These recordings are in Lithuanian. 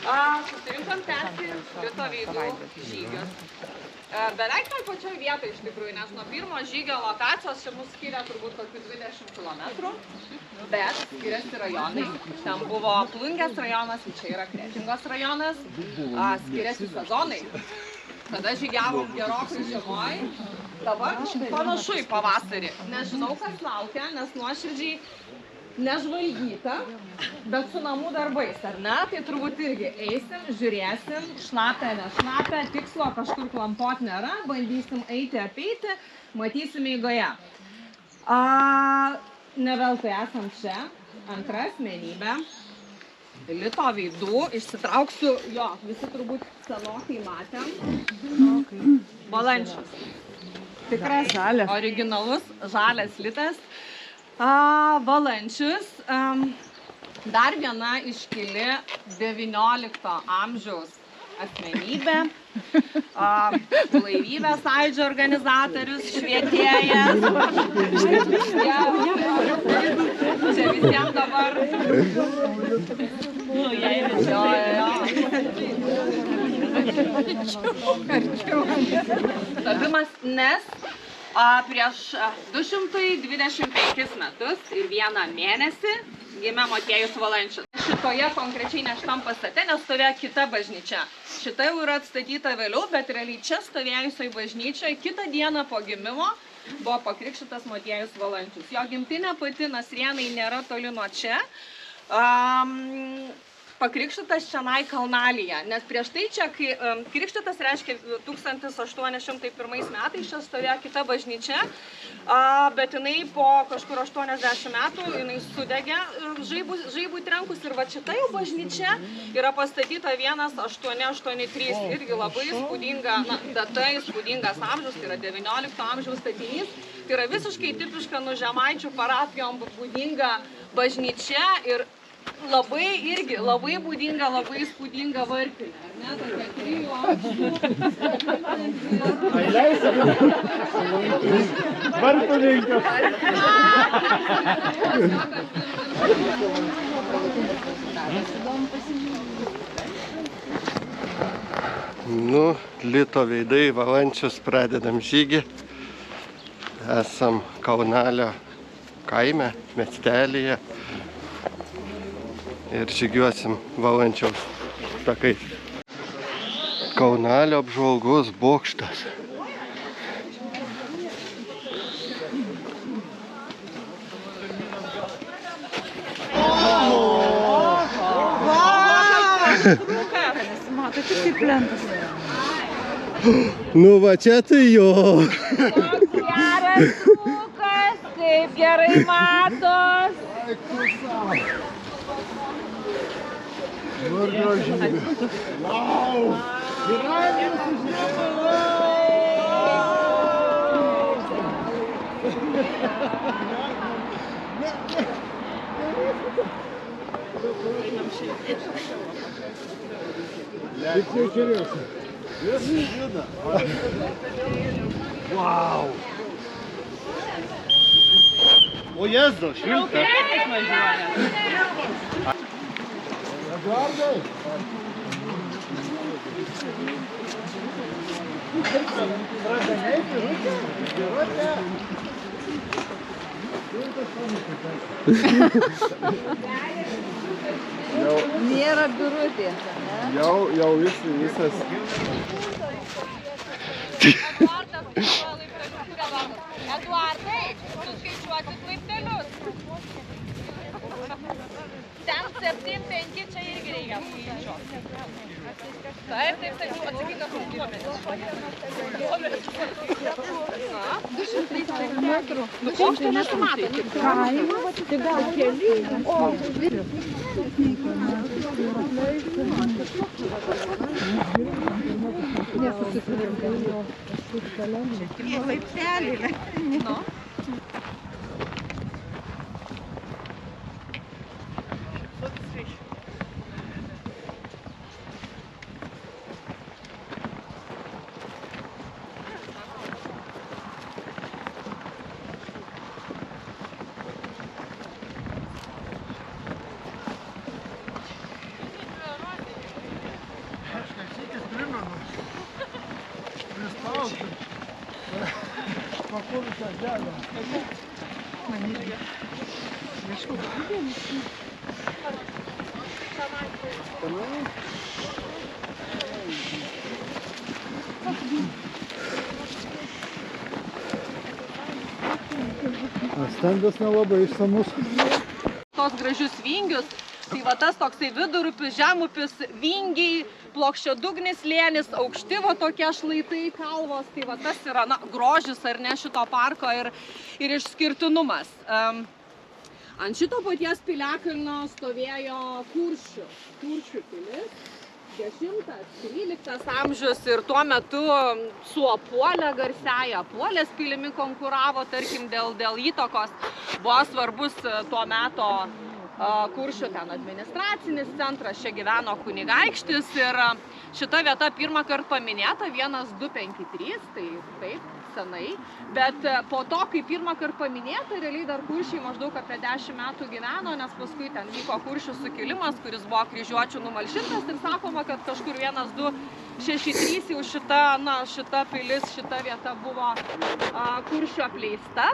Susirinkom tęsti Lito veidų žygius. Beveik toj pačioj vietoj iš tikrųjų, nes nuo pirmo žygio lokacijos čia mus skiria turbūt kokių 20 km, bet skiriasi rajonai. Ten buvo Plungės rajonas, čia yra Kretingos rajonas, skiriasi sezonai. Tada žygiavom gerokai žiemoj, dabar panašu į pavasarį. Nežinau, kas laukia, nes nuoširdžiai nežvalgyta, bet su namų darbais, ar ne? Tai turbūt irgi eisim, žiūrėsim, šlapia, nešlapia, tikslo kažkur klampot nėra, bandysim eiti, apeiti, matysim eigoje. Ne veltui esam čia, antra asmenybė, Lito veidų, išsitrauksiu, jo, visi turbūt senokai matėm, Valančius. Tikras, originalus, žalias Litas. Valančius, dar viena iškili 19 amžiaus asmenybė, blaivybės sąjūdžio organizatorius, švietėjas. Čia visiems dabar. Tapimas, nes prieš 225 metus ir 1 mėnesį gimė Motiejus Valančius. Šitoje konkrečiai ne šitam pastate, nes stovėjo kita bažnyčia. Šita jau yra atstatyta vėliau, bet realiai čia stovėjusioj bažnyčioje kitą dieną po gimimo buvo pakrikštytas Motiejus Valančius. Jo gimtinė pati Nasrėnai nėra toli nuo čia. Pakrikštytas čionai Kalnalyje, nes prieš tai čia, kai krikštytas reiškia 1801 metais čia stovėjo kita bažnyčia, bet jinai po kažkur 80 metų jinai sudegė žaibui trenkus ir va šita jau bažnyčia yra pastatyta 1883, irgi labai įspūdinga data, įspūdingas amžius, tai yra 19 amžiaus statinys, tai yra visiškai tipiška Žemaičių parapijom būdinga bažnyčia ir labai irgi, labai būdinga, labai įspūdinga varpinė, ar ne? Tokia 3 amžių. Ai leisi? Varpininkas. Nu, Lito veidai, Valančius, pradedam žygį. Esam Kaunalio kaime, miestelyje. Ir žygiuosim Valančiaus takais. Kaunalio apžvalgos bokštas. Nesimato, tik kaip lentas. Nu va čia tai jo. Koks geras rūkas, kaip gerai matos. Vau! Vau! O Jėzau, šilta. Eduardai! Pradaniai, pirutė, birutė. Nėra birutės, ne? Jau visas. Eduardai, suskaičiuokit laiptelius. Ten 7-5, čia irgi reikia skaičiuoti. Taip, atsakingas už duomenis. 200 metrų. Bokšto nesimato. Kaimo, tai gal keli. Laiptelį. Stendas nelabai išsamus. Tos gražius vingius, tai va tas toksai vidurupis, žemupis, vingiai, plokščiadugnis slėnis, aukšti va tokie šlaitai, kalvos, tai va tas yra grožis ar ne šito parko ir išskirtinumas. Ant šito paties piliakalnio stovėjo Kuršių pilis, 10-13 amžius ir tuo metu su Apuolė garsiaja Apuolės pilimi konkuravo, tarkim, dėl įtakos. Buvo svarbus tuo meto Kuršių ten administracinis centras, čia gyveno kunigaikštis ir šita vieta pirmą kartą paminėta 1253, tai taip, senai. Bet po to, kai pirmą kartą paminėta, realiai dar kuršiai maždaug apie 10 metų gyveno, nes paskui ten vyko Kuršių sukilimas, kuris buvo kryžiuočių numalšintas ir sakoma, kad kažkur 1263 jau šita pilis, šita vieta buvo Kuršių apleista.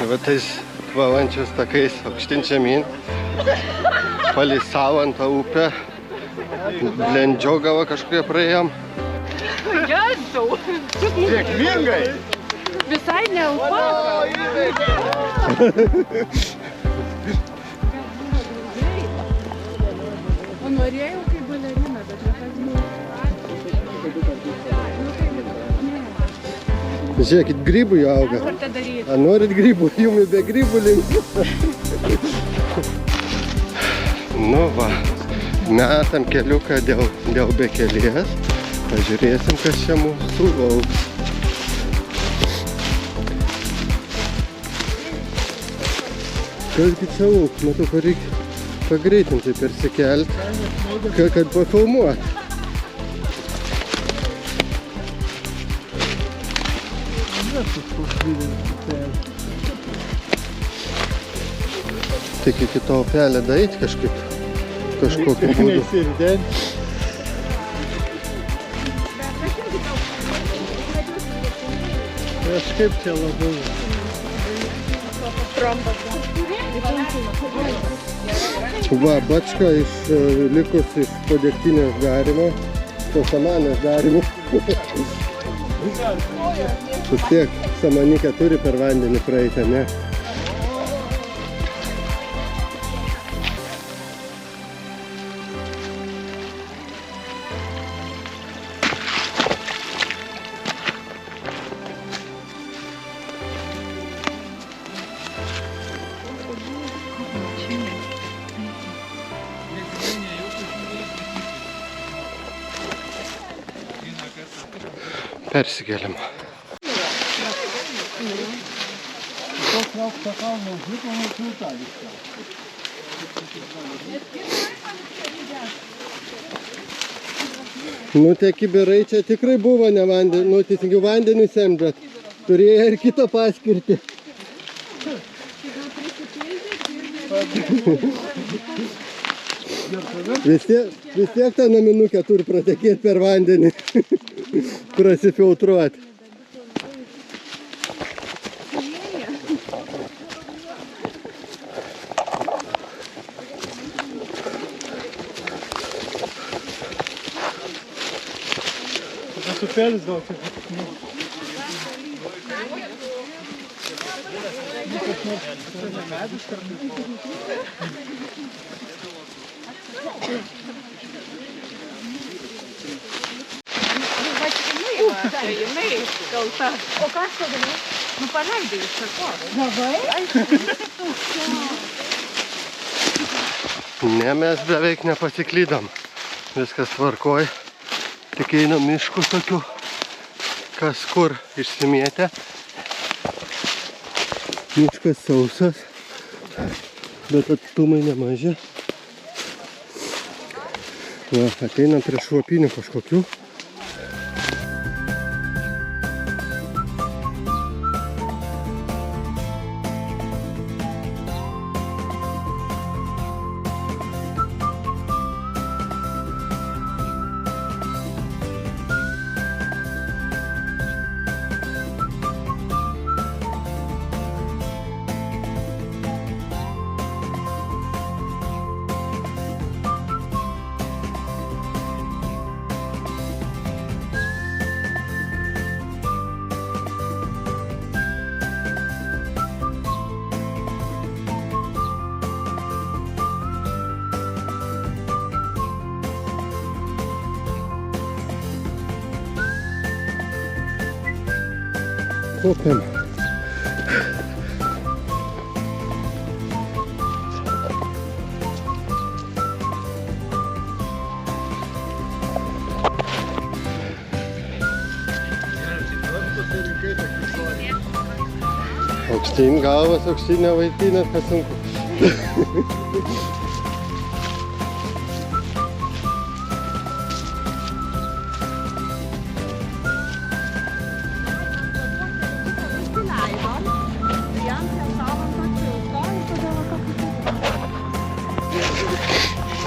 Va tais valančios takais aukštyn žemyn, palei Salantą upę, Blendžiogavą kažkokie praėjom. Jėzau! Sėkmingai! Visai ne upa! O norėjau kaip balerina, bet nepažinau. Žiūrėkit, grybų jau auga. Ar norit grybų? Jums be grybų linksmų. Nu va, metam keliuką dėl bekelės. Pažiūrėsim, kas čia mūsų lauks. Kasgi čia lauks? Matau, kad reikia pagreitinti persikelti, kad pafilmuot. Tik iki to upelio daeit kažkokiu būdu. Kažkaip čia labiau. Va, bačka likus iš podegtinės darimo, po samanės darimo. Vis tiek samanikė turi per vandenį praeitą, ne? Persikėlim. Nu, tie kibirai čia tikrai buvo ne vandenį, nu, teisingiau vandenį semdžiat. Turėjo ir kitą paskirtį. Vis tiek ta naminukė turi pratekėti per vandenį, prasifiltruoti. Tas upelis gal čia. Jinai kalta. O ką aš tada? Nu, paleidai iš šakos. Ne, mes beveik nepasiklydom. Viskas tvarkoj. Tik einam mišku tokiu, kas kur išsimėtę. Miškas sausas, bet atstumai nemaži. Va, ateinam prie šlapinių kažkokių. Kopiam. Aukštyn galvas, aukštyn nevaitynas, kas sunku.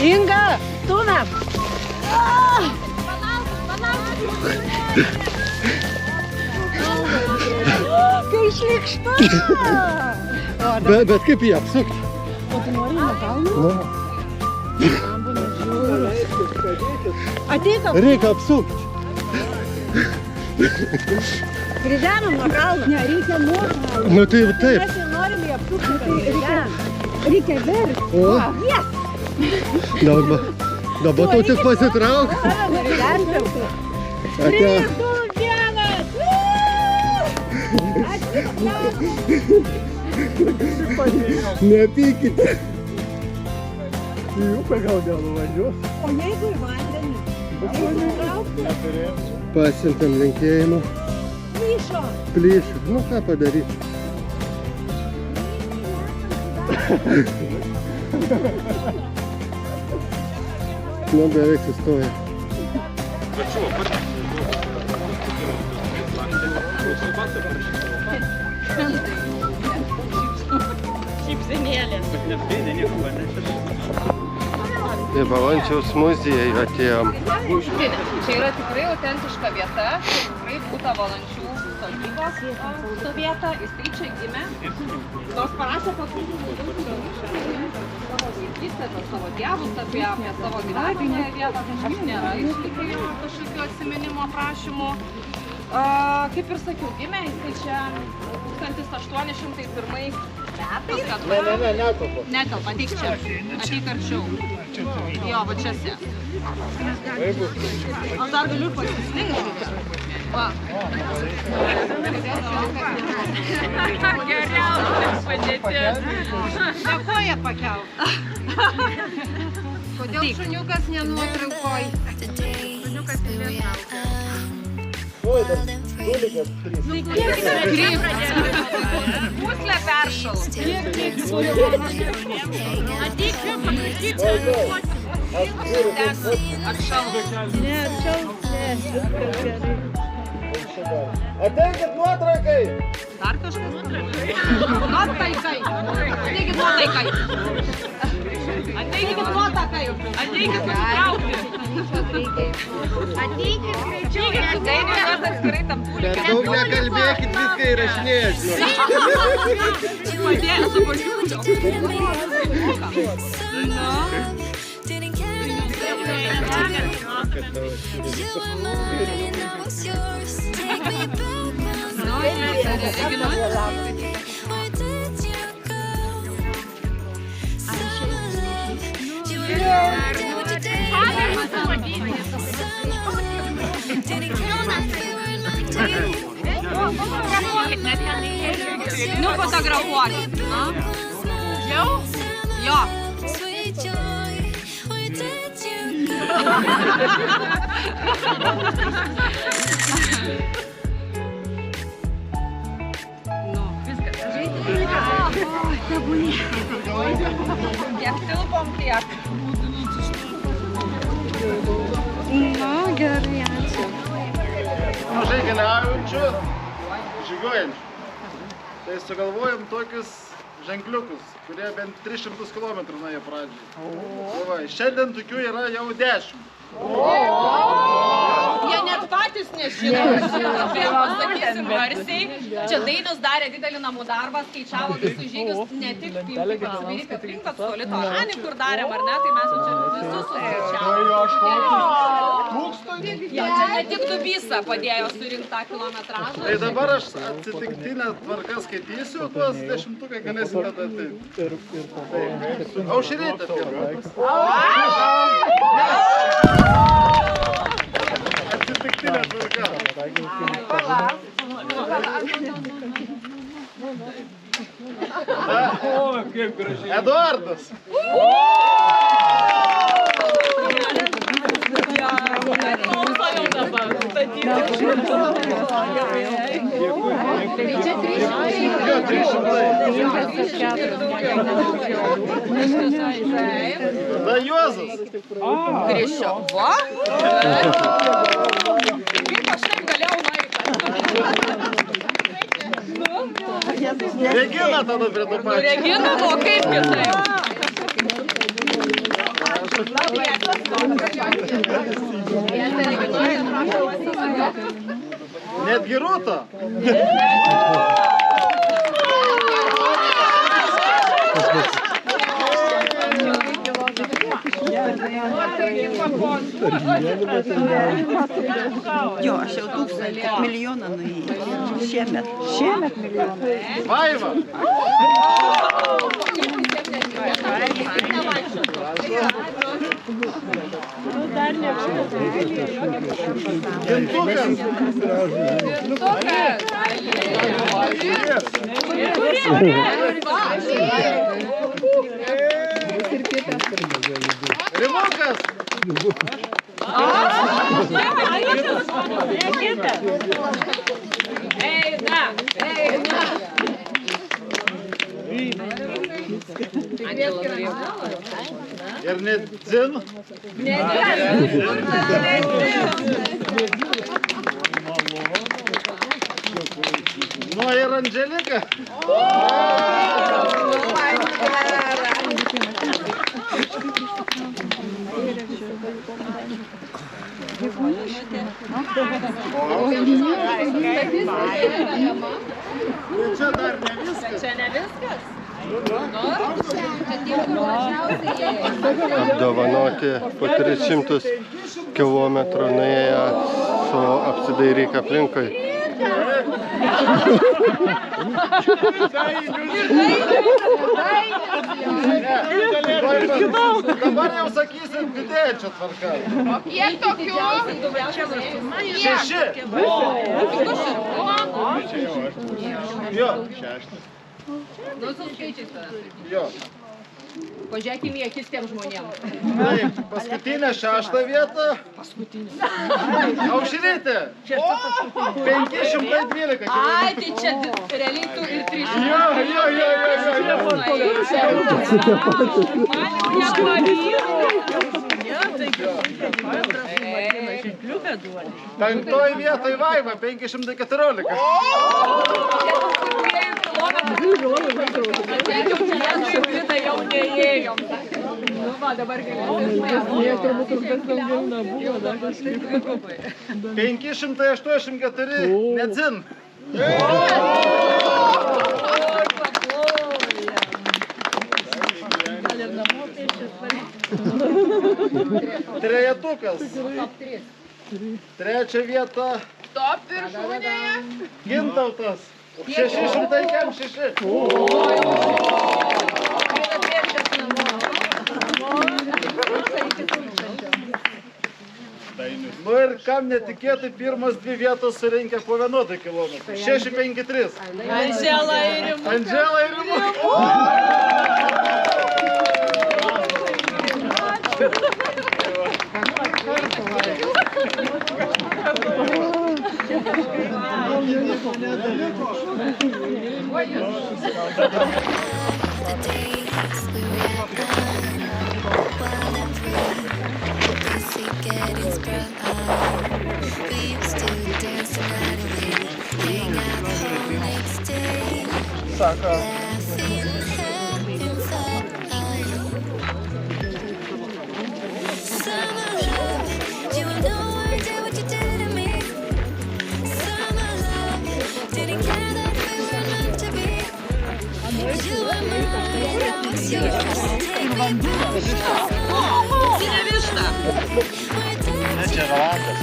Inga, stumiam. Kai šlikšta. Bet kaip jį apsukti? O tu nori nuo kalno? Man būna žiūrus. Ateikam. Reikia apsukti. Pridenam nuo kalno. Ne, reikia nuo kalno. Nu tai taip. Mes jau norim jį apsukti, tai reikia verti. O, Yes. dabar tau tik pasitrauk. Vertim. Ate. 3, 2, 1. Nepykite. Į upę gal dėl važiuos. O jeigu į vandenį? Pasiuntam linkėjimų. Plyšo. Plyšių. Nu ką padaryti? Nu beveik sustoja. Į Balandžiaus muziejų atėjom. Čia yra tikrai autentiška vieta, čia tikrai būta Valančių sodybos vieta, jis tai čia gimė. Nors parašė savo vaikystę, savo tėvus, apie savo gyvenamąją vietą, kažkaip nėra išlikę kažkokių atsiminimo aprašymų. Kaip ir sakiau, gimė jis čia 1801 metais. Netelpa, ateik čia, ateik arčiau. Jo, va čia sės. Aš dar galiu ir pasislinkti. Va. Geriausias padėtis. Koją pakelk. Kodėl šuniukas nenuotraukoj? Šuniukas nenuotraukoj. Puslę peršals. Ateik čia, paprašyk. Atšals. Ne, atšals, ne. Viskas gerai. Ateikit nuotraukai! Dar kažkas nuotraukai? Nuotaikai. Ateikit nuotaikai. Ateikit nuotaką jau. Ateikit pasitraukti. Ateikit greičiau. Ateikit su Dainiu, mes atskirai tam tūlį. Per daug nekalbėkit, viską įrašinėjęs. Padėjo su pažiūrčiau. Nufotografuokit. Jau? Jo. Kiek tilpom tiek. Na, gerai, ačiū. Mažai keliaujančių, žygiuojančių. Tai sugalvojom tokius ženkliukus, kurie bent 300 km nuėjo pradžiai. Šiandien tokių yra jau 10. Jie net patys nežino. Pasakysim garsiai. Čia Dainius darė didelį namų darbą, skaičiavo visus žygius, ne tik Pimpį aplink, bet Solito Žanį, kur darėm, ar ne? Tai mes čia visus suskaičiavom. Čia ne tik Dubysą padėjo surinkti tą kilometražą. Tai dabar aš atsitiktinę tvarką skaitysiu, tuos 10-tukai galėsime tada. Aušrytė pirma. Atsitiktinė tvarka. Eduardas. Tada Juozas. Grįžčiau. Va? Kaip aš taip galėjau nueiti? Regina tada prie to pačio. Regina, o kaip kitaip? Netgi Rūta. Jo, aš jau 1000 milijoną nuėjau. Šiemet. Šiemet milijoną. Vaiva. Dar ne. Gintukas. Rimukas. Eina. Ir net dzin. Nu ir Andželika. Čia dar ne viskas. Čia ne viskas? Apdovanoti po 300 kilometrų nuėję su apsidairyk aplinkui. Dabar jau sakysim, didėjančia tvarka. O kiek tokių? 6. Jo. Nu, su skaičiais tada. Jo. Pažiūrėkime į akis tiem žmonėm. Taip, paskutinė 6 vieta. Aušrytė. 512 km. Ai, tai čia realiai tu ir 300. Jo. Man jau nepavyko. 5 vietoj Vaiva, 514. Jau neėjom. Va, dabar galiu. Turbūt kur kas daugiau nebuvo, dar kažkaip. 584 nedzin. Trejetukas. Trečia vieta. Top viršūnėje. Gintautas. 606. Nu ir kam netikėtai, pirmas 2 vietos surinkę po 11 kilometrų. 653. Andžela ir Rimu. Andžela ir Rimu. Sako. Čia Rolandas.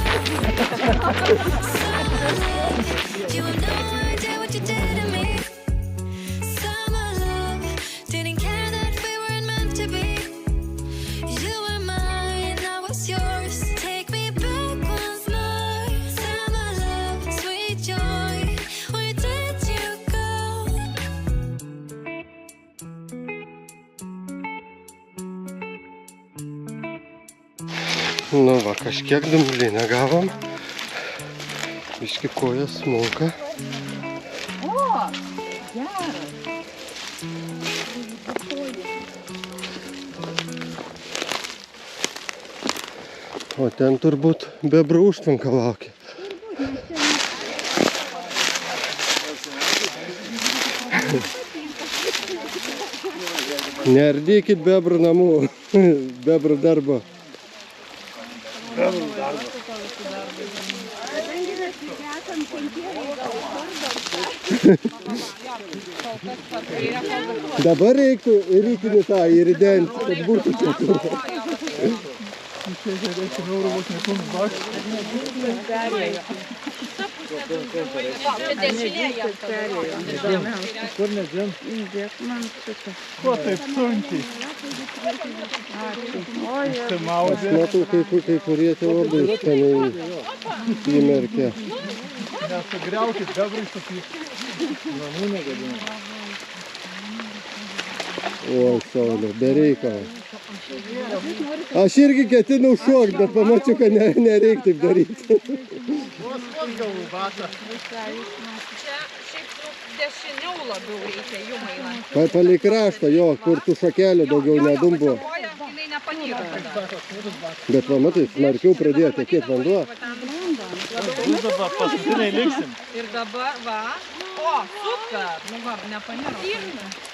Nu va, kažkiek dumblinę gavom. Biški kojas smulka. O, geras. O ten turbūt bebrų užtvanka laukia. Neardykit bebrų namų, bebrų darbo. Dabar reiktų rytinį tą įridenti, kad būtų čia kur. 60 eurų vos nekums baks. Kur nedzin? Ko taip sunkiai? Aš matau, kai kurie tie labai skaniai įmerkė. Nesugriaukit bebrai tokių namų negadinti. Oi, Saulė, be reikalo. Aš irgi ketinau šokt, bet pamačiau, kad nereik taip daryti. Čia šiaip dešiniau labiau reikia jum einant. Palei kraštą, jo, kur tų šakelių daugiau nedumbo. Jinai nepanyra tada. Bet pamatai, smarkiau pradėjo tekėti vanduo. Jūs dabar paskutiniai liksim. Ir dabar, va. O, super. Nu va, nepanyra.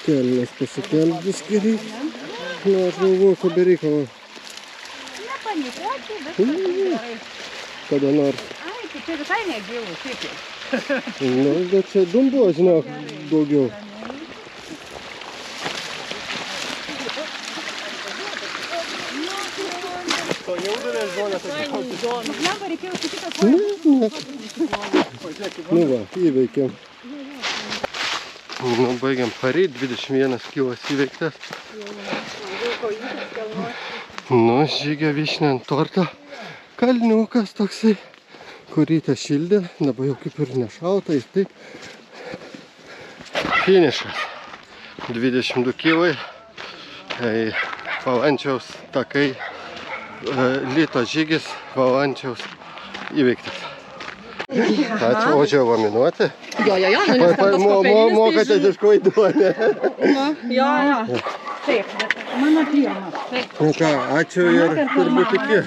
Kelnes pasikelti biškį reikia. Nu, aš galvoju, kad be reikalo. Nepanikuoti, bet Kada nors. ai, tai čia visai negilų, šiaip. Nu, bet čia dumbo, žinok, daugiau. To jaudulės žolės atsikauti. Lengva reikėjo su kitas Nu va, įveikėm. Nu, baigiam pareit, 21 kilas įveiktas. Nu, žygio vyšnė ant torto. Kalniukas toksai, kurį te šildė, dabar jau kaip ir nešalta, jis taip. Finišas. 22 kilai. Valančiaus takai. Lito žygis, Valančiaus įveiktas. Ačiū, o čia vaminuoti? Jo, nu Mokate išklaiduoti. Jo. Taip, bet mano pirmas. Nu ką, ačiū ir turbūt iki.